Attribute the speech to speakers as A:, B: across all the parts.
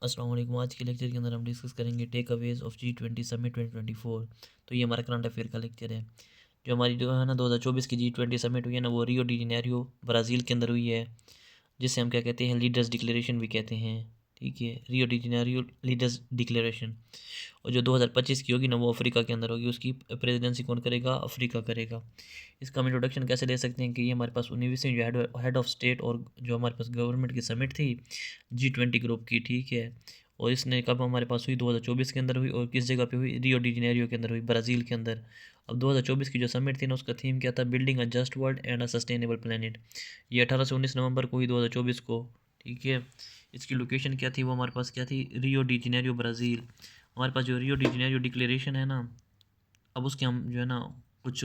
A: अस्सलाम वालेकुम। आज के लेक्चर के अंदर हम डिस्कस करेंगे take Awez of G20 summit 2024। तो ये हमारा करंट अफेयर का लेक्चर है। जो हमारी जो है ना 2024 की G20 समिट हुई है ना, वो रियो डी जेनेरियो ब्राज़ील के अंदर हुई है, जिसे हम क्या कहते हैं, लीडर्स डिक्लेरेशन भी कहते हैं। ठीक है, Rio de Janeiro leaders declaration. और जो 2025 की होगी ना, वो अफ्रीका के अंदर होगी। उसकी प्रेसिडेंसी कौन करेगा? अफ्रीका करेगा। इसका हम इंट्रोडक्शन कैसे ले सकते हैं कि ये हमारे पास 19वीं जो हेड ऑफ स्टेट और जो हमारे पास गवर्नमेंट की समिट थी G20 ग्रुप की। ठीक है, और इसने कब हमारे पास हुई? 2024 के अंदर हुई। और किस जगह पे हुई? रियो डी जेनेरियो के अंदर हुई, ब्राज़ील के अंदर। अब 2024 की जो समिट थी ना, उसका थीम क्या था? Building a just world and a sustainable planet. ये 18 से 19 नवंबर को हुई, 2024 को। ठीक है, इसकी लोकेशन क्या थी? वो हमारे पास क्या थी? Rio de Janeiro, Brazil. हमारे पास जो रियो डी जेनेरियो डिक्लेरेशन है ना, अब उसके हम जो है ना कुछ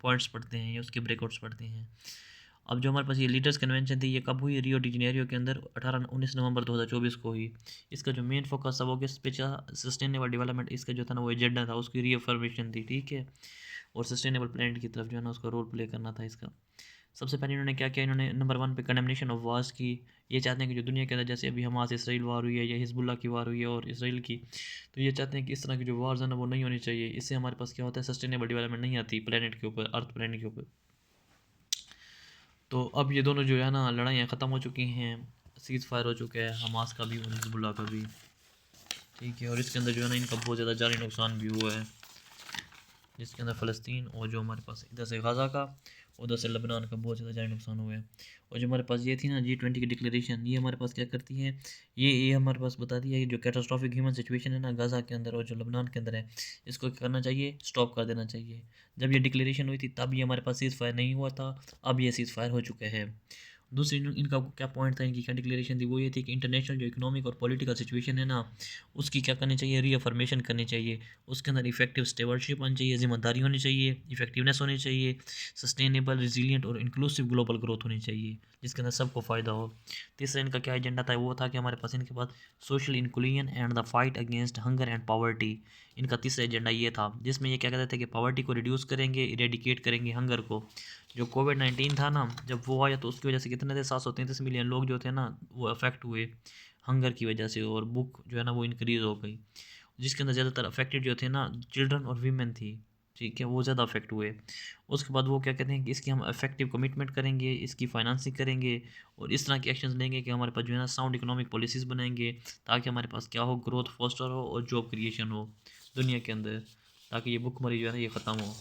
A: पॉइंट्स पढ़ते हैं या उसके ब्रेकआउट्स पढ़ते हैं। अब जो हमारे पास ये लीडर्स कन्वेंशन थी, ये कब हुई? रियो डी जेनेरियो के अंदर 18-19 नवंबर 2024 को हुई। इसका जो मेन फोकस था वो किस पे था? Sustainable development. इसका जो था ना वो एजेंडा था, उसकी रीअफर्मेशन थी। ठीक है, और सस्टेनेबल प्लान की तरफ जो है ना उसका रोल प्ले करना था इसका। सबसे पहले इन्होंने क्या किया? इन्होंने नंबर 1 पे कंडेमनेशन ऑफ वार्स की। ये चाहते हैं कि जो दुनिया के अंदर, जैसे अभी हमास इसराइल वार हुई है या हिजबुल्ला की वार हुई है और इसराइल की, तो ये चाहते हैं कि इस तरह की जो वार्स है ना वो नहीं होनी चाहिए। इससे हमारे पास क्या होता है? सस्टेनेबल डेवलपमेंट नहीं आती प्लेनेट के ऊपर, अर्थ प्लेनेट के ऊपर। तो अब ये दोनों जो है ना लड़ाइयाँ ख़त्म हो चुकी हैं, सीज़ फायर हो चुका है, हमास का भी और हिजबुल्ला का भी। ठीक है, और इसके अंदर जो है ना इनका बहुत ज़्यादा जानी नुकसान भी हुआ है, जिसके अंदर फ़लस्तीन और जो हमारे पास इधर से गाज़ा का, उधर से लेबनान का बहुत ज़्यादा जानी नुकसान हुआ है। और जो हमारे पास ये थी ना G20 की डिक्लेरेशन, ये हमारे पास क्या करती है? ये हमारे पास बताती है कि जो कैटास्ट्रॉफिक ह्यूमन सिचुएशन है ना गाज़ा के अंदर और जो लेबनान के अंदर है, इसको क्या करना चाहिए? स्टॉप कर देना चाहिए। जब ये डिक्लेरेशन हुई थी तब ये हमारे पास सीज़ फायर नहीं हुआ था, अब ये सीज़ फायर हो चुका है। दूसरी इनका क्या पॉइंट था, इनकी क्या डिक्लेरेशन थी? वो ये थी कि इंटरनेशनल जो इकोनॉमिक और पॉलिटिकल सिचुएशन है ना, उसकी क्या करनी चाहिए? रीअफर्मेशन करनी चाहिए। उसके अंदर इफेक्टिव स्टेवर्डशिप आनी चाहिए, जिम्मेदारी होनी चाहिए, इफेक्टिवनेस होनी चाहिए, सस्टेनेबल, रिजिलियंट और इंक्लूसिव ग्लोबल ग्रोथ होनी चाहिए, जिसके अंदर सबको फ़ायदा हो। तीसरा इनका क्या एजेंडा था? वो था कि हमारे पास इनके पास social inclusion and the fight against hunger and poverty. इनका तीसरा एजेंडा ये था, जिसमें ये क्या कहते थे कि पॉवर्टी को रिड्यूस करेंगे, इरेडिकेट करेंगे हंगर को। जो कोविड-19 था ना, जब वो आया तो उसकी वजह से कितने थे? 733 मिलियन लोग जो थे ना वो अफेक्ट हुए हंगर की वजह से, और भूख जो है ना वो इंक्रीज़ हो गई, जिसके अंदर ज़्यादातर अफेक्टेड जो थे ना चिल्ड्रन और वीमेन थी। ठीक है, वो ज़्यादा अफेक्ट हुए। उसके बाद वो क्या कहते हैं कि इसकी हम इफेक्टिव कमिटमेंट करेंगे, इसकी फाइनेंसिंग करेंगे और इस तरह के एक्शंस लेंगे कि हमारे पास जो है ना साउंड इकोनॉमिक पॉलिसीज़ बनाएंगे, ताकि हमारे पास क्या हो? ग्रोथ फोस्टर हो और जॉब क्रिएशन हो दुनिया के अंदर, ताकि ये भुखमरी जो है ना ये ख़त्म हो।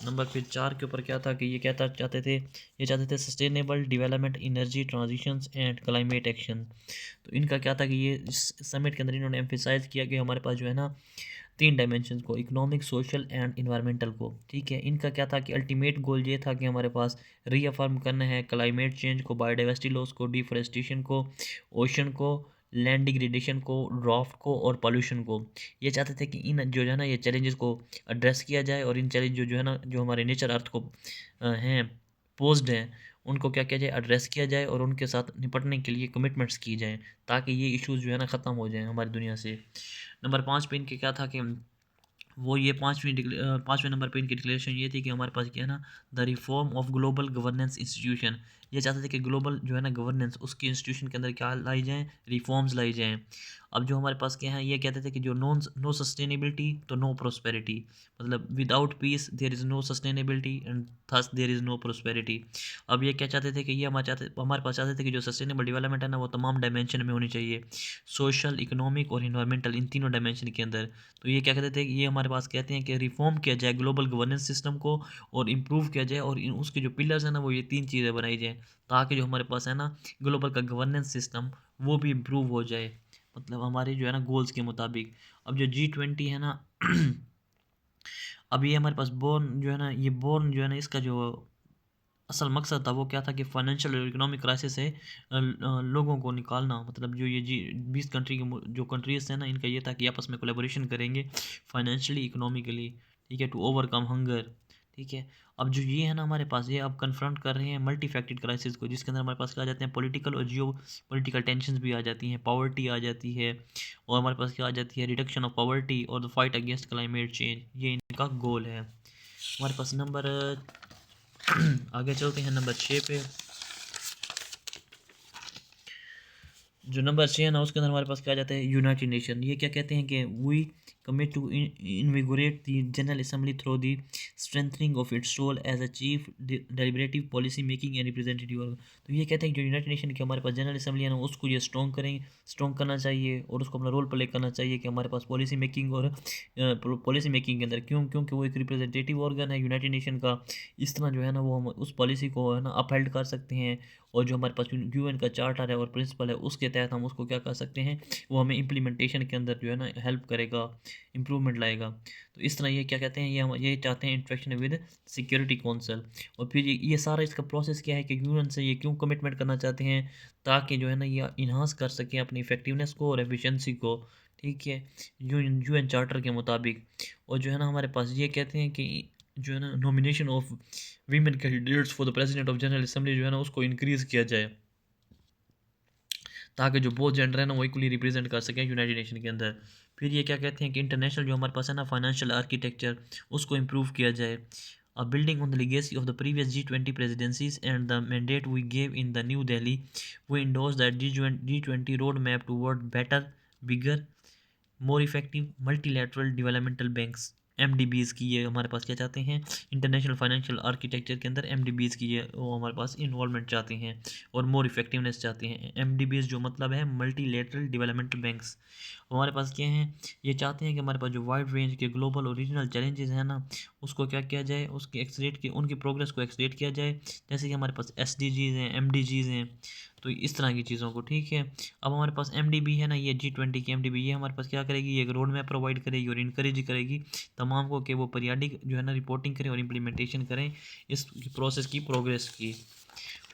A: नंबर फिर 4 के ऊपर क्या था कि ये क्या था चाहते थे? ये चाहते थे sustainable development, energy transitions and climate action. तो इनका क्या था कि ये इस समिट के अंदर इन्होंने एम्फेसाइज किया कि हमारे पास जो है ना 3 डायमेंशन को, इकोनॉमिक, सोशल एंड इन्वायरमेंटल को। ठीक है, इनका क्या था कि अल्टीमेट गोल ये था कि हमारे पास रीअफर्म करना है क्लाइमेट चेंज को, बायोडाइवर्सिटी लॉस को, डिफोरेस्टेशन को, ओशन को, लैंड डिग्रेडेशन को, ड्राफ्ट को और पॉल्यूशन को। ये चाहते थे कि इन जो है ना ये चैलेंजेस को एड्रेस किया जाए, और इन चैलेंज जो है ना जो हमारे नेचर अर्थ को हैं पोज्ड हैं, उनको क्या किया जाए? एड्रेस किया जाए और उनके साथ निपटने के लिए कमिटमेंट्स की जाएँ, ताकि ये इश्यूज़ जो है ना ख़त्म हो जाएँ हमारी दुनिया से। नंबर 5 पे इनके क्या था कि वो ये 5वें नंबर पे इनकी डिक्लेरेशन ये थी कि हमारे पास क्या है ना, the reform of global governance institution. ये चाहते थे कि ग्लोबल जो है ना गवर्नेंस, उसकी इंस्टीट्यूशन के अंदर क्या लाई जाएँ? रिफॉर्म्स लाई जाएँ। अब जो हमारे पास क्या है, ये कहते थे कि जो नो सस्टेनेबिलिटी तो नो प्रोस्पेरिटी, मतलब without peace there is no sustainability and thus there is no prosperity. अब ये क्या चाहते थे कि ये हमारे पास चाहते थे कि जो सस्टेनेबल डेवलपमेंट है ना वो तमाम डायमेंशन में होनी चाहिए, सोशल, इकोनॉमिक और इन्वायरमेंटल, इन तीनों डायमेंशन के अंदर। तो ये क्या कहते थे कि ये हमारे पास कहते हैं कि रिफॉर्म किया जाए ग्लोबल गवर्नेंस सिस्टम को, और इम्प्रूव किया जाए, और इन उसके जो पिलर्स हैं ना वो ये 3 चीज़ें बनाई जाएँ, ताकि जो हमारे पास है ना ग्लोबल का गवर्नेंस सिस्टम वो भी इम्प्रूव हो जाए, मतलब हमारे जो है ना गोल्स के मुताबिक। अब जो G20 है ना अब ये हमारे पास बोर्न जो है ना, ये बोर्न जो है ना इसका जो असल मकसद था वो क्या था कि फाइनेंशियल और इकोनॉमिक क्राइसिस से लोगों को निकालना, मतलब जो ये जी 20 कंट्री के जो कंट्रीज हैं ना, इनका ये था कि आपस में कोलेबोरेशन करेंगे फाइनेंशियली, इकोनॉमिकली। ठीक है, टू ओवरकम हंगर। ठीक है, अब जो ये है ना हमारे पास, ये अब कन्फ्रंट कर रहे हैं मल्टी फैक्टेड क्राइसिस को, जिसके अंदर हमारे पास क्या आ जाते हैं? पॉलिटिकल और जियो पॉलिटिकल टेंशन भी आ जाती हैं, पॉवर्टी आ जाती है, और हमारे पास क्या आ जाती है? रिडक्शन ऑफ पॉवर्टी और the fight against climate change. ये इनका गोल है। हमारे पास नंबर आगे चलते हैं नंबर 6 पे। जो नंबर 6 है ना उसके अंदर हमारे पास क्या जाता है यूनाइटेड नेशन। ये क्या कहते हैं कि we commit to invigorate the General Assembly through the strengthening of its role as a chief deliberative policy making and representative organ. तो ये कहते हैं कि जो यूनाइटेड नेशन की हमारे पास जनरल असेंबली है ना उसको ये स्ट्रॉन्ग करना चाहिए और उसको अपना रोल प्ले करना चाहिए कि हमारे पास पॉलिसी मेकिंग और पॉलिसी मेकिंग के अंदर क्योंकि वो एक रिप्रेजेंटेटिव ऑर्गन है यूनाइटेड नेशन का। इस तरह जो है ना वो हम उस पॉलिसी को है ना अपहेल्ड कर सकते हैं और जो हमारे पास यूएन का चार्टर है और प्रिंसिपल है उसके तहत हम उसको क्या कर सकते हैं, वो हमें इम्प्लीमेंटेशन के अंदर जो है ना हेल्प करेगा, इम्प्रूवमेंट लाएगा। तो इस तरह ये क्या कहते हैं, ये हम ये चाहते हैं इंटरेक्शन विद सिक्योरिटी काउंसिल। और फिर ये सारा इसका प्रोसेस क्या है कि यूएन से ये क्यों कमिटमेंट करना चाहते हैं, ताकि जो है ना ये इन्हांस कर सकें अपनी इफेक्टिवनेस को और एफिशिएंसी को। ठीक है, यूएन चार्टर के मुताबिक। और जो है ना हमारे पास ये कहते हैं कि जो है ना nomination of women candidates for the president of general assembly जो है ना उसको इंक्रीज़ किया जाए, ताकि जो बोथ जेंडर है ना वो इक्वली रिप्रेजेंट कर सकें यूनाइटेड नेशन के अंदर। फिर ये क्या कहते हैं कि इंटरनेशनल जो हमारे पास है ना फाइनेंशियल आर्किटेक्चर उसको इम्प्रूव किया जाए। Building on the legacy of the previous G20 presidencies and the mandate we gave in the New Delhi, we endorse that G20 roadmap toward better, bigger, more effective multilateral developmental banks MDBs की ये हमारे पास क्या चाहते हैं, international financial architecture के अंदर एमडीबीज़ की ये वो हमारे पास इन्वॉल्वमेंट चाहते हैं और मोर इफेक्टिवनेस चाहते हैं। एमडीबीज़ जो मतलब है मल्टीलैटरल डेवलपमेंटल बैंक्स, हमारे पास क्या हैं, ये चाहते हैं कि हमारे पास जो वाइड रेंज के ग्लोबल और रीजनल चैलेंजेस हैं ना उसको क्या किया जाए, उसके एक्सलेट की उनकी प्रोग्रेस को एक्सलेट किया जाए। जैसे कि हमारे पास एसडीजीज़ हैं, एमडीजीज़ हैं, तो इस तरह की चीज़ों को। ठीक है, अब हमारे पास एमडीबी है ना, ये G20 की एमडीबी ये हमारे पास क्या करेगी, ये एक रोड मैप प्रोवाइड करेगी और इनकरेज करेगी तमाम को कि वो पीरियाडिक जो है ना रिपोर्टिंग करें और इम्प्लीमेंटेशन करें इस प्रोसेस की, प्रोग्रेस की।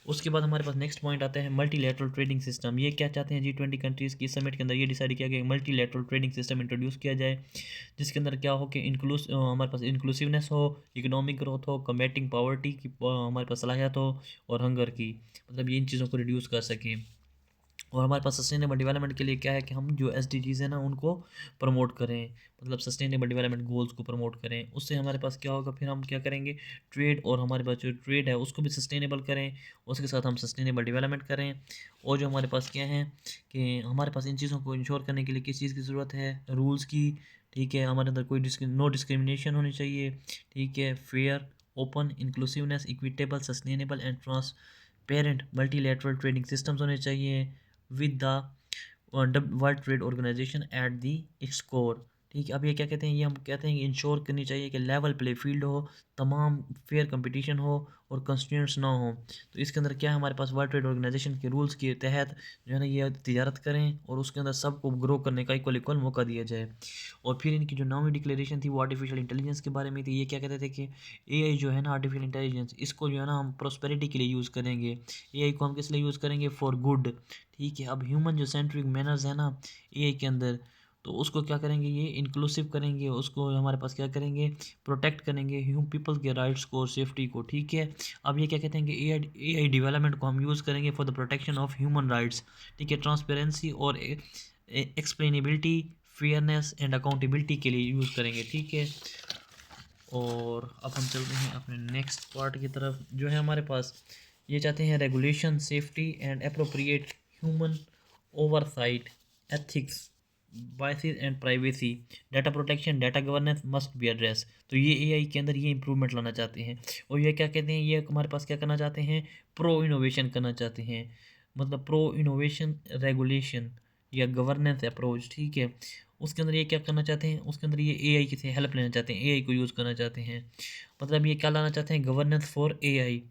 A: उसके बाद हमारे पास नेक्स्ट पॉइंट आता है मल्टीलैटरल ट्रेडिंग सिस्टम। ये क्या चाहते हैं G20 कंट्रीज़ की समिट के अंदर ये डिसाइड किया गया मल्टीलैटरल ट्रेडिंग सिस्टम इंट्रोड्यूस किया जाए, जिसके अंदर क्या हो कि हमारे पास इंक्लूसिवनेस हो, इकोनॉमिक ग्रोथ हो, कम्बैटिंग पॉवर्टी की हमारे पास सलाहियत हो और हंगर की, मतलब ये इन चीज़ों को रिड्यूस कर सकें। और हमारे पास सस्टेनेबल डेवलपमेंट के लिए क्या है कि हम जो एसडीजीज़ है ना उनको प्रमोट करें, मतलब सस्टेनेबल डेवलपमेंट गोल्स को प्रमोट करें। उससे हमारे पास क्या होगा, फिर हम क्या करेंगे, ट्रेड और हमारे पास जो ट्रेड है उसको भी सस्टेनेबल करें, उसके साथ हम सस्टेनेबल डेवलपमेंट करें। और जो हमारे पास क्या है कि हमारे पास इन चीज़ों को इंश्योर करने के लिए किस चीज़ की ज़रूरत है, रूल्स की। ठीक है, हमारे अंदर कोई नो डिस्क्रिमिनेशन होनी चाहिए। ठीक है, fair, open, inclusiveness, equitable, sustainable and transparent multilateral trading systems होने चाहिए with the World Trade Organization at the its core. ठीक है, अब ये क्या कहते हैं, ये हम कहते हैं कि इंश्योर करनी चाहिए कि लेवल प्ले फील्ड हो, तमाम फेयर कंपटीशन हो और कंस्ट्रेंट्स ना हो। तो इसके अंदर क्या है, हमारे पास वर्ल्ड ट्रेड ऑर्गेनाइजेशन के रूल्स के तहत जो है ना ये तिजारत करें और उसके अंदर सबको ग्रो करने का इक्वल मौका दिया जाए। और फिर इनकी जो नौवीं डिक्लेरेशन थी वो आर्टिफिशियल इंटेलिजेंस के बारे में थी। ये क्या कहते थे कि एआई जो है ना, आर्टिफिशियल इंटेलिजेंस, इसको जो है ना हम प्रोस्पेरिटी के लिए यूज़ करेंगे। एआई को हम किस लिए यूज़ करेंगे, फॉर गुड। ठीक है, अब ह्यूमन जो सेंट्रिक मैनर्स है ना एआई के अंदर, तो उसको क्या करेंगे, ये इंक्लूसिव करेंगे, उसको हमारे पास क्या करेंगे, प्रोटेक्ट करेंगे पीपल के राइट्स को और सेफ्टी को। ठीक है, अब ये क्या कहते हैं कि एआई डेवलपमेंट को हम यूज़ करेंगे for the protection of human rights. ठीक है, ट्रांसपेरेंसी और एक्सप्लेनेबिलिटी, फेयरनेस एंड अकाउंटेबिलिटी के लिए यूज़ करेंगे। ठीक है, और अब हम चलते हैं अपने नेक्स्ट पार्ट की तरफ। जो है हमारे पास ये चाहते हैं regulation, safety and appropriate human oversight, ethics, biases and privacy, data protection, data governance must be address. तो ये एआई के अंदर ये इंप्रूवमेंट लाना चाहते हैं। और ये क्या कहते हैं, ये हमारे पास क्या करना चाहते हैं, प्रो इनोवेशन करना चाहते हैं, मतलब प्रो इनोवेशन रेगुलेशन या गवर्नेंस अप्रोच। ठीक है, उसके अंदर ये क्या करना चाहते हैं, उसके अंदर ये एआई की से हेल्प लेना चाहते हैं, एआई को यूज़ करना चाहते हैं, मतलब ये क्या लाना चाहते हैं, गवर्नेंस फॉर एआई।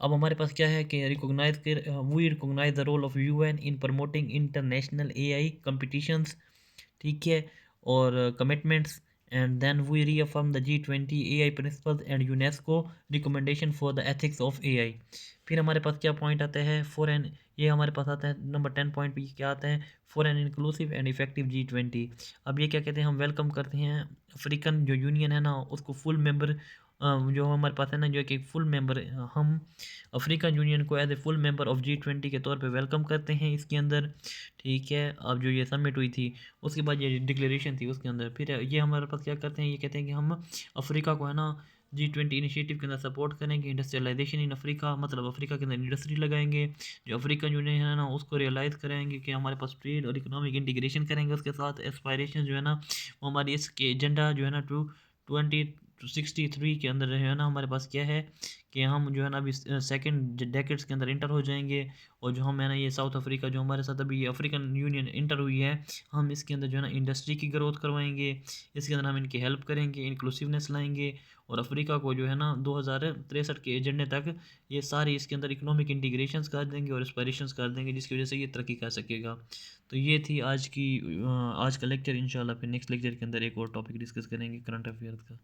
A: अब हमारे पास क्या है कि we recognise the role of UN in promoting international AI competitions. ठीक है, और commitments, and then we reaffirm the G20 AI principles and UNESCO recommendation for the ethics of AI. फिर हमारे पास क्या पॉइंट आता है, फॉर एन, ये हमारे पास आता है नंबर 10 पॉइंट भी क्या आता है, for an inclusive and effective G20। अब ये क्या कहते हैं, हम वेलकम करते हैं अफ्रीकन जो यूनियन है ना उसको फुल मेंबर, जो हमारे पास है ना जो कि फुल मेंबर, हम अफ्रीकन यूनियन को as a full member of G20 के तौर पे वेलकम करते हैं इसके अंदर। ठीक है, अब जो ये समिट हुई थी उसके बाद ये डिक्लेरेशन थी उसके अंदर, फिर ये हमारे पास क्या करते हैं, ये कहते हैं कि हम अफ्रीका को है ना G20 इनिशिएटिव के अंदर सपोर्ट करेंगे इंडस्ट्रियलाइजेशन इन अफ्रीका, मतलब अफ्रीका के अंदर इंडस्ट्री लगाएंगे। जो अफ्रीकन यूनियन है ना उसको रियलाइज़ कराएंगे कि हमारे पास ट्रेड और इकोनॉमिक इंटीग्रेशन करेंगे, उसके साथ एस्पायरेशन जो है ना वो हमारी इसके एजेंडा जो है ना 2063 के अंदर जो है ना हमारे पास क्या है कि हम जो है ना अभी सेकंड डेकेड्स के अंदर इंटर हो जाएंगे। और जो हम है ना ये साउथ अफ्रीका जो हमारे साथ अभी ये अफ्रीकन यूनियन इंटर हुई है, हम इसके अंदर जो है ना इंडस्ट्री की ग्रोथ करवाएंगे, इसके अंदर हम इनकी हेल्प करेंगे, इंक्लूसिवनेस लाएंगे और अफ्रीका को जो है ना 2063 के एजेंडे तक ये सारी इसके अंदर इकोनॉमिक इंटीग्रेशंस कर देंगे और एस्पायरेशंस कर देंगे, जिसकी वजह से ये तरक्की कर सकेगा। तो ये थी आज का लेक्चर। इंशाल्लाह फिर नेक्स्ट लेक्चर के अंदर एक और टॉपिक डिस्कस करेंगे करंट अफेयर्स का।